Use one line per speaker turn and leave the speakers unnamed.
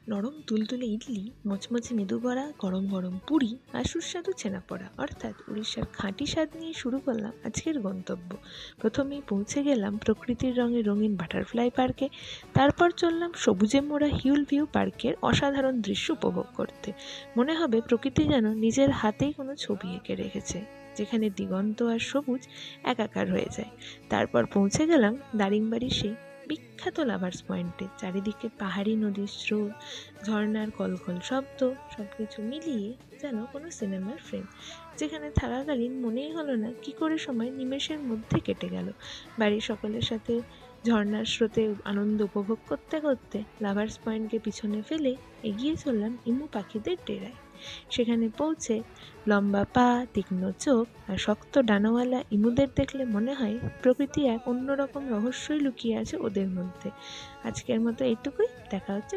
নরম তুলতুলে ইডলি, মচমচে মেদু বড়া, গরম গরম পুরি আর সুস্বাদু ছানাপোড়া, অর্থাৎ উড়িষ্যার খাঁটি স্বাদ নিয়ে শুরু করলাম আজকের গন্তব্য। প্রথমেই পৌঁছে গেলাম প্রকৃতির রঙে রঙিন বাটারফ্লাই পার্কে। তারপর চললাম সবুজে মোড়া হিউল ভিউ পার্কের অসাধারণ দৃশ্য উপভোগ করতে। মনে হবে প্রকৃতি যেন নিজের হাতেই কোনো ছবি এঁকে রেখেছে, যেখানে দিগন্ত আর সবুজ একাকার হয়ে যায়। তারপর পৌঁছে গেলাম দারিংবাড়ির সেই বিখ্যাত লাভার্স পয়েন্টে। চারিদিকে পাহাড়ি নদীর স্রোত, ঝর্ণার কলকল শব্দ, সবকিছু মিলিয়ে যেন কোনো সিনেমার ফ্রেম, যেখানে থাকাকালীন মনেই হলো না কি করে সময় নিমেষের মধ্যে কেটে গেল। বাড়ির সকলের সাথে ঝর্ণার স্রোতে আনন্দ উপভোগ করতে করতে লাভার্স পয়েন্টকে পিছনে ফেলে এগিয়ে চললাম ইমু পাখিদের ডেরায়। সেখানে পৌঁছে লম্বা পা, তীক্ষ্ণ চোখ আর শক্ত ডানাওয়ালা ইমুদের দেখলে মনে হয় প্রকৃতি এক অন্যরকম রহস্যই লুকিয়ে আছে ওদের মধ্যে। আজকের মতো এইটুকুই, দেখা হচ্ছে